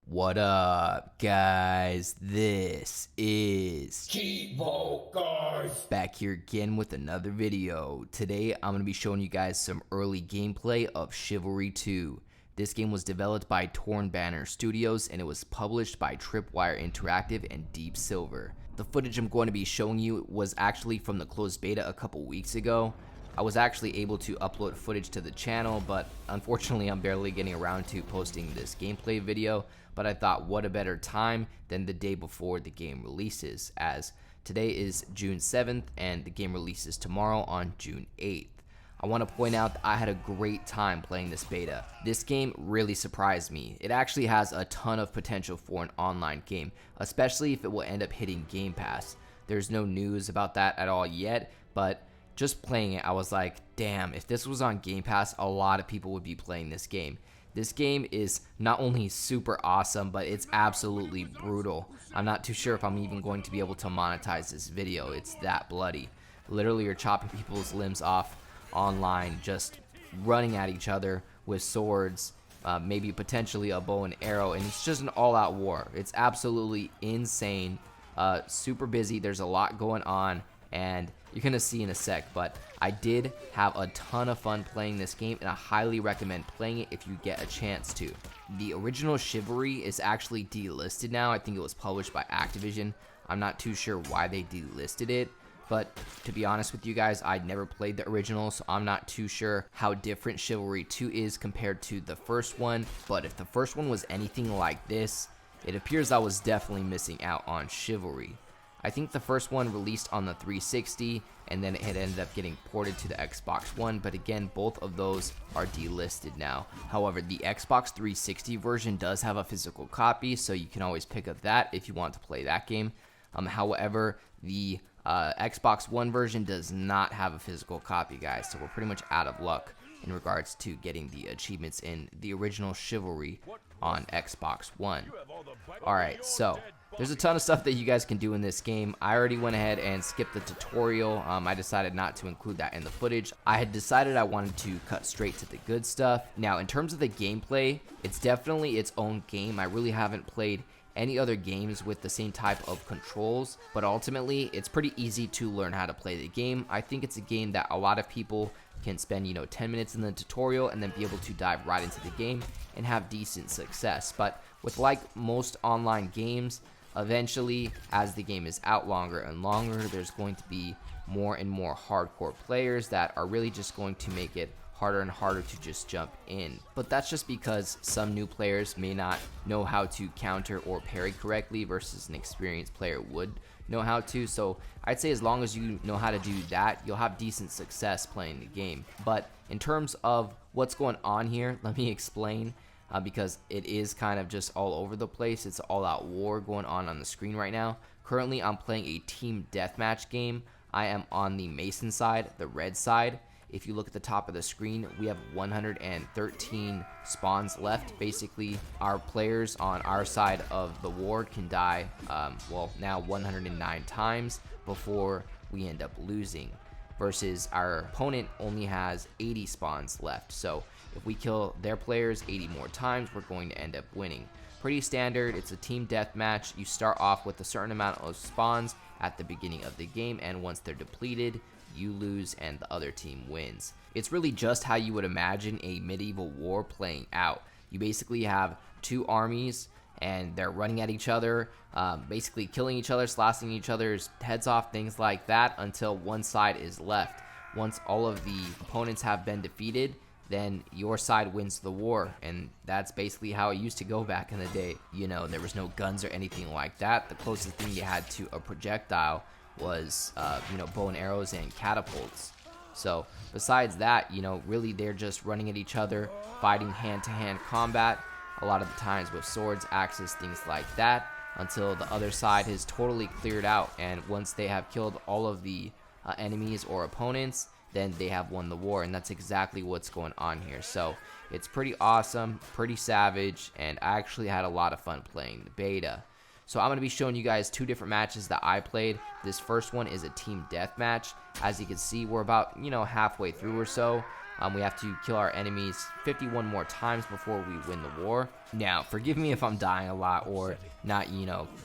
What up, guys? This is Cheevo, guys! back here again with another video. Today, I'm going to be showing you guys some early gameplay of Chivalry II. This game was developed by Torn Banner Studios and it was published by Tripwire Interactive and Deep Silver. The footage I'm going to be showing you was actually from the closed beta a couple weeks ago. I was actually able to upload footage to the channel, but unfortunately I'm barely getting around to posting this gameplay video, but I thought what a better time than the day before the game releases, as today is June 7th and the game releases tomorrow on June 8th. I want to point out that I had a great time playing this beta. This game really surprised me. It actually has a ton of potential for an online game, especially if it will end up hitting Game Pass. There's no news about that at all yet, but just playing it, I was like, damn, if this was on Game Pass, a lot of people would be playing this game. This game is not only super awesome, but it's absolutely brutal. I'm not too sure if I'm even going to be able to monetize this video. It's that bloody. Literally, you're chopping people's limbs off online, just running at each other with swords, maybe potentially a bow and arrow, and it's just an all-out war. It's absolutely insane, super busy. There's a lot going on, and you're gonna see in a sec, but I did have a ton of fun playing this game, and I highly recommend playing it if you get a chance to. The original Chivalry is actually delisted now. I think it was published by Activision. I'm not too sure why they delisted it, but to be honest with you guys, I'd never played the original, so I'm not too sure how different Chivalry 2 is compared to the first one. But if the first one was anything like this, it appears I was definitely missing out on Chivalry. I think the first one released on the 360 and then it had ended up getting ported to the Xbox One, but again, both of those are delisted now. However, the Xbox 360 version does have a physical copy, so you can always pick up that if you want to play that game. However, the Xbox One version does not have a physical copy, guys, so we're pretty much out of luck in regards to getting the achievements in the original Chivalry on Xbox One. Alright, so there's a ton of stuff that you guys can do in this game. I already went ahead and skipped the tutorial. I decided not to include that in the footage. I had decided I wanted to cut straight to the good stuff. Now, in terms of the gameplay, it's definitely its own game. I really haven't played any other games with the same type of controls, but ultimately it's pretty easy to learn how to play the game. I think it's a game that a lot of people can spend 10 minutes in the tutorial and then be able to dive right into the game and have decent success. But with like most online games, eventually as the game is out longer and longer, there's going to be more and more hardcore players that are really just going to make it harder and harder to just jump in. But that's just because some new players may not know how to counter or parry correctly versus an experienced player would know how to. So I'd say as long as you know how to do that, you'll have decent success playing the game. But in terms of what's going on here, let me explain, because it is kind of just all over the place. It's an all-out war going on the screen right now. Currently, I'm playing a team deathmatch game. I am on the Mason side, the red side. If you look at the top of the screen, we have 113 spawns left. Basically, our players on our side of the war can die, well, now 109 times before we end up losing, versus our opponent only has 80 spawns left. So if we kill their players 80 more times, we're going to end up winning. Pretty standard. It's a team deathmatch. You start off with a certain amount of spawns at the beginning of the game, and once they're depleted, you lose and the other team wins. It's really just how you would imagine a medieval war playing out. You basically have two armies and they're running at each other, basically killing each other, slashing each other's heads off, things like that, until one side is left. Once all of the opponents have been defeated, then your side wins the war, and that's basically how it used to go back in the day. There was no guns or anything like that. The closest thing you had to a projectile was bow and arrows and catapults. So besides that, really they're just running at each other, fighting hand-to-hand combat, a lot of the times with swords, axes, things like that, until the other side has totally cleared out. And once they have killed all of the enemies or opponents, then they have won the war, and that's exactly what's going on here. So it's pretty awesome, pretty savage, and I actually had a lot of fun playing the beta. So I'm going to be showing you guys two different matches that I played. This first one is a team deathmatch. As you can see, we're about, halfway through or so. We have to kill our enemies 51 more times before we win the war. Now, forgive me if I'm dying a lot or not,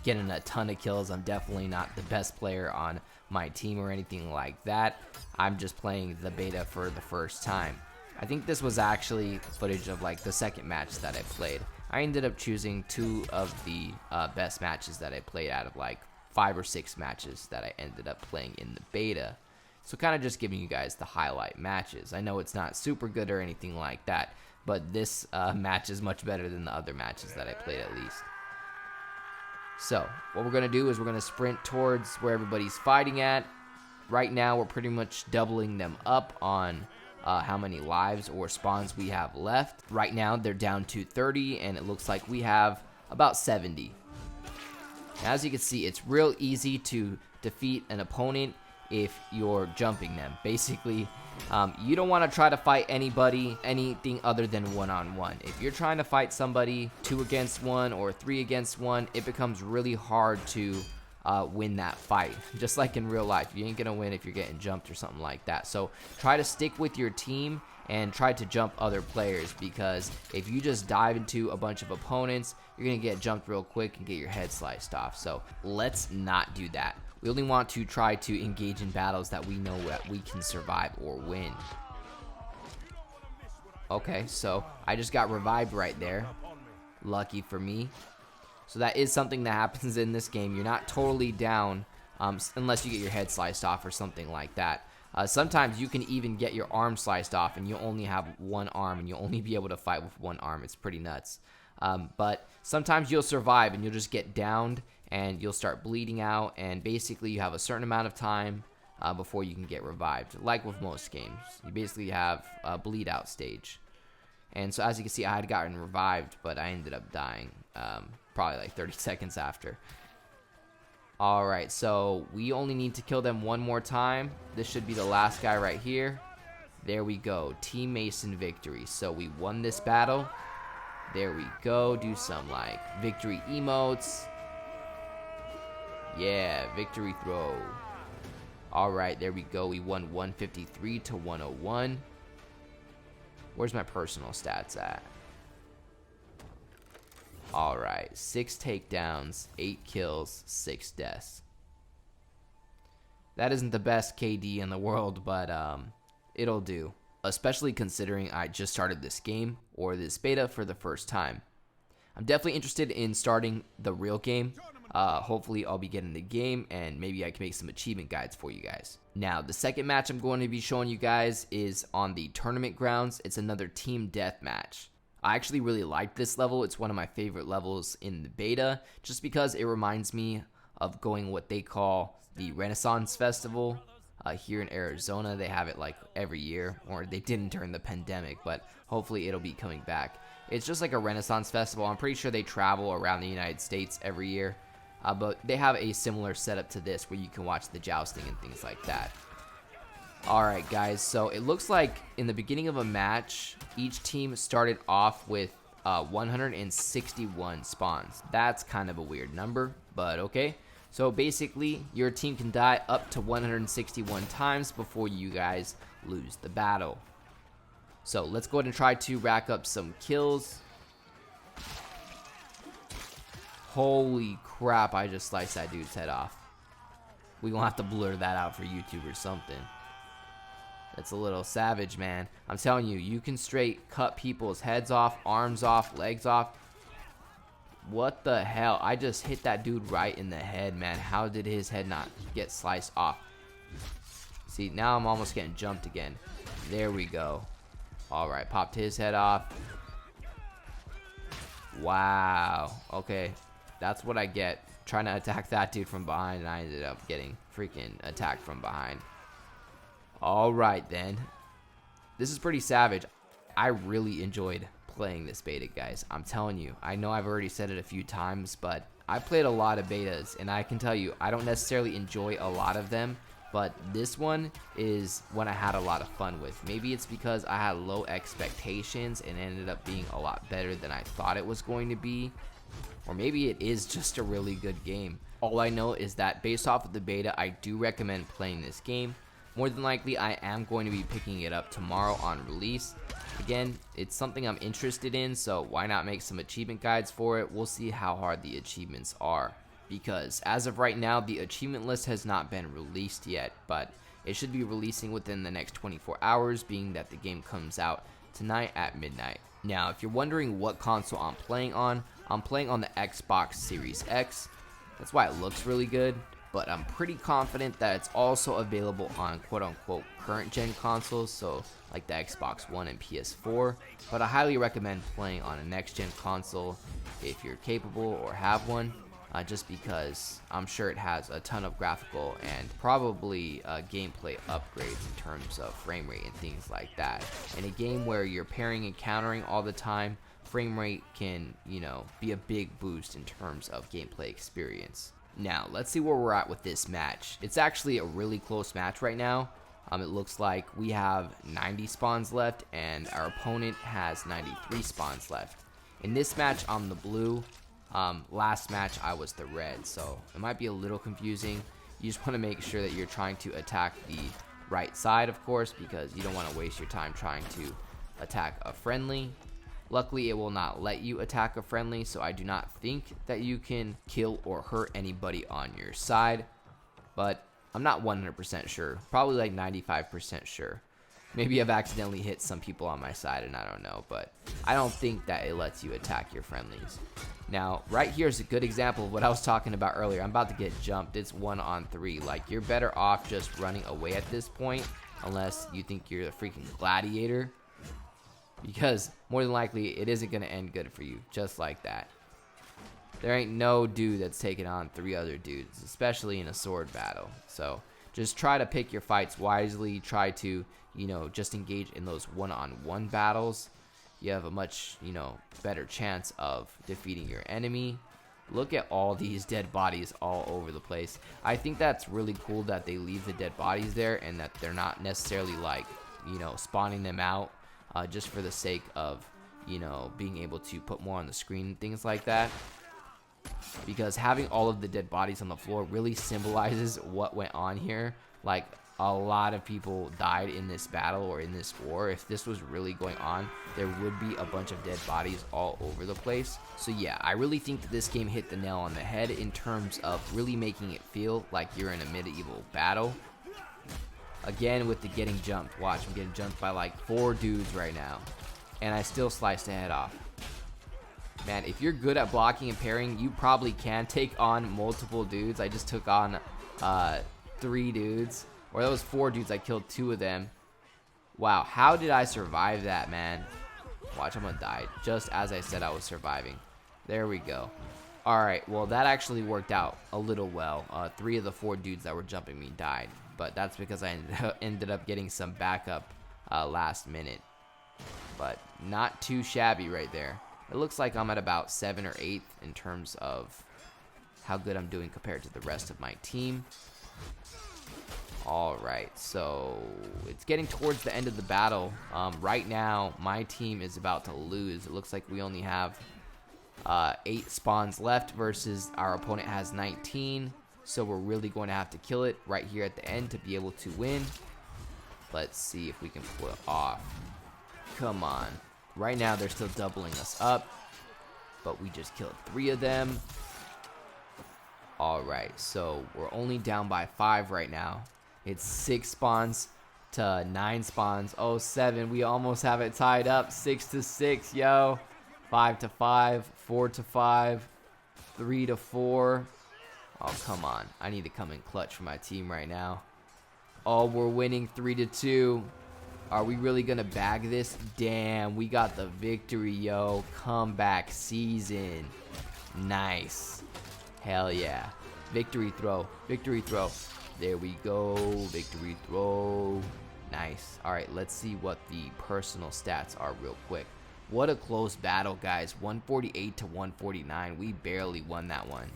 getting a ton of kills. I'm definitely not the best player on my team or anything like that. I'm just playing the beta for the first time. I think this was actually footage of like the second match that I played. I ended up choosing 2 of the best matches that I played out of like 5 or 6 matches that I ended up playing in the beta. So kind of just giving you guys the highlight matches. I know it's not super good or anything like that, but this match is much better than the other matches that I played at least. So what we're going to do is we're going to sprint towards where everybody's fighting at. Right now we're pretty much doubling them up on how many lives or spawns we have left. Right now they're down to 30 and it looks like we have about 70. As you can see, it's real easy to defeat an opponent if you're jumping them. Basically, you don't want to try to fight anybody anything other than one-on-one. If you're trying to fight somebody 2 against 1 or 3 against 1, it becomes really hard to win that fight. Just like in real life, you ain't gonna win if you're getting jumped or something like that. So try to stick with your team and try to jump other players, because if you just dive into a bunch of opponents, you're gonna get jumped real quick and get your head sliced off. So let's not do that. We only want to try to engage in battles that we know that we can survive or win. Okay, so I just got revived right there. Lucky for me. So that is something that happens in this game. You're not totally down unless you get your head sliced off or something like that. Sometimes you can even get your arm sliced off and you only have one arm and you'll only be able to fight with one arm. It's pretty nuts. But sometimes you'll survive and you'll just get downed and you'll start bleeding out, and basically you have a certain amount of time before you can get revived. Like with most games, you basically have a bleed out stage. And so as you can see, I had gotten revived, but I ended up dying probably like 30 seconds after. Alright, so we only need to kill them one more time. This should be the last guy right here. There we go. Team Mason victory. So we won this battle. There we go. Do some like victory emotes. Yeah, victory throw. Alright, there we go. We won 153 to 101. Where's my personal stats at? Alright, 6 takedowns, 8 kills, 6 deaths. That isn't the best KD in the world, but it'll do. Especially considering I just started this game, or this beta, for the first time. I'm definitely interested in starting the real game. Hopefully I'll be getting the game and maybe I can make some achievement guides for you guys. Now, the second match I'm going to be showing you guys is on the tournament grounds. It's another team deathmatch. I actually really like this level. It's one of my favorite levels in the beta, just because it reminds me of going what they call the Renaissance Festival. Here in Arizona, they have it like every year, or they didn't during the pandemic, but hopefully it'll be coming back. It's just like a Renaissance Festival. I'm pretty sure they travel around the United States every year. But they have a similar setup to this where you can watch the jousting and things like that. Alright guys, so it looks like in the beginning of a match, each team started off with 161 spawns. That's kind of a weird number, but okay. So basically, your team can die up to 161 times before you guys lose the battle. So let's go ahead and try to rack up some kills. Holy crap, I just sliced that dude's head off. We gonna have to blur that out for YouTube or something. That's a little savage, man. I'm telling you, you can straight cut people's heads off, arms off, legs off. What the hell? I just hit that dude right in the head, man. How did his head not get sliced off? See, now I'm almost getting jumped again. There we go. Alright, popped his head off. Wow. Okay. That's what I get trying to attack that dude from behind, and I ended up getting freaking attacked from behind. Alright then. This is pretty savage. I really enjoyed playing this beta, guys. I'm telling you. I know I've already said it a few times, but I played a lot of betas, and I can tell you, I don't necessarily enjoy a lot of them, but this one is one I had a lot of fun with. Maybe it's because I had low expectations and ended up being a lot better than I thought it was going to be. Or maybe it is just a really good game. All I know is that based off of the beta, I do recommend playing this game. More than likely, I am going to be picking it up tomorrow on release. Again, it's something I'm interested in, so why not make some achievement guides for it? We'll see how hard the achievements are, because as of right now, the achievement list has not been released yet, but it should be releasing within the next 24 hours, being that the game comes out tonight at midnight. Now, if you're wondering what console I'm playing on the Xbox Series X. That's why it looks really good, but I'm pretty confident that it's also available on quote-unquote current gen consoles, so like the Xbox One and PS4, but I highly recommend playing on a next gen console if you're capable or have one, just because I'm sure it has a ton of graphical and probably gameplay upgrades in terms of frame rate and things like that. In a game where you're pairing and countering all the time, frame rate can, be a big boost in terms of gameplay experience. Now, let's see where we're at with this match. It's actually a really close match right now. It looks like we have 90 spawns left and our opponent has 93 spawns left. In this match, I'm the blue. Last match, I was the red, so it might be a little confusing. You just want to make sure that you're trying to attack the right side, of course, because you don't want to waste your time trying to attack a friendly. Luckily, it will not let you attack a friendly, so I do not think that you can kill or hurt anybody on your side, but I'm not 100% sure, probably like 95% sure. Maybe I've accidentally hit some people on my side and I don't know, but I don't think that it lets you attack your friendlies. Now, right here is a good example of what I was talking about earlier. I'm about to get jumped. It's 1-on-3. Like, you're better off just running away at this point, unless you think you're the freaking gladiator, because more than likely it isn't going to end good for you, just like that. There ain't no dude that's taking on 3 other dudes, especially in a sword battle. So just try to pick your fights wisely. Try to, just engage in those one-on-one battles. You have a much, better chance of defeating your enemy. Look at all these dead bodies all over the place. I think that's really cool that they leave the dead bodies there and that they're not necessarily like, spawning them out just for the sake of, being able to put more on the screen and things like that. Because having all of the dead bodies on the floor really symbolizes what went on here. Like, a lot of people died in this battle or in this war. If this was really going on, there would be a bunch of dead bodies all over the place. So yeah, I really think that this game hit the nail on the head in terms of really making it feel like you're in a medieval battle. Again, with the getting jumped. Watch, I'm getting jumped by like 4 dudes right now, and I still sliced the head off. Man, if you're good at blocking and parrying, you probably can take on multiple dudes. I just took on 3 dudes. Or that was 4 dudes. I killed 2 of them. Wow, how did I survive that, man? Watch, I'm gonna die. Just as I said I was surviving. There we go. Alright, well, that actually worked out a little well. 3 of the 4 dudes that were jumping me died. But that's because I ended up getting some backup last minute. But not too shabby right there. It looks like I'm at about 7th or 8th in terms of how good I'm doing compared to the rest of my team. Alright, so it's getting towards the end of the battle. Right now, my team is about to lose. It looks like we only have 8 spawns left versus our opponent has 19. So we're really going to have to kill it right here at the end to be able to win. Let's see if we can pull it off. Come on. Right now, they're still doubling us up, but we just killed 3 of them. Alright, so we're only down by 5 right now. It's 6 spawns to 9 spawns. Oh, 7. We almost have it tied up. 6-6, yo. 5-5, 4-5, 3-4. Oh, come on. I need to come in clutch for my team right now. Oh, we're winning 3-2. Are we really going to bag this? Damn, we got the victory, yo. Comeback season. Nice. Hell yeah. Victory throw. Victory throw. There we go. Victory throw. Nice. All right, let's see what the personal stats are real quick. What a close battle, guys. 148-149. We barely won that one.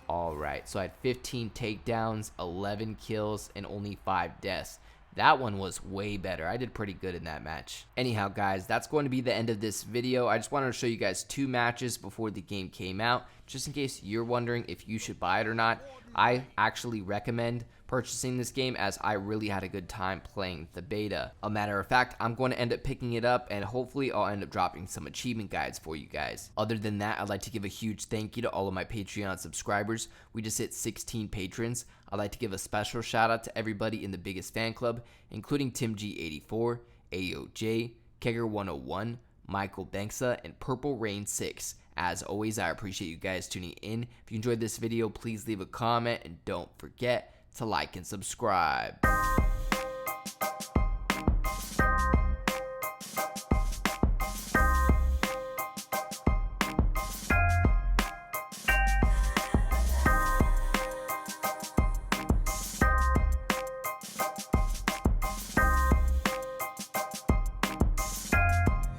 All right, so I had 15 takedowns, 11 kills, and only 5 deaths. That one was way better. I did pretty good in that match. Anyhow, guys, that's going to be the end of this video. I just wanted to show you guys 2 matches before the game came out, just in case you're wondering if you should buy it or not. I actually recommend purchasing this game, as I really had a good time playing the beta. A matter of fact, I'm going to end up picking it up, and hopefully I'll end up dropping some achievement guides for you guys. Other than that, I'd like to give a huge thank you to all of my Patreon subscribers. We just hit 16 patrons. I'd like to give a special shout out to everybody in the biggest fan club, including Tim G84, AOJ, Kegger101, Michael Banksa, and Purple Rain 6. As always, I appreciate you guys tuning in. If you enjoyed this video, please leave a comment and don't forget to like and subscribe.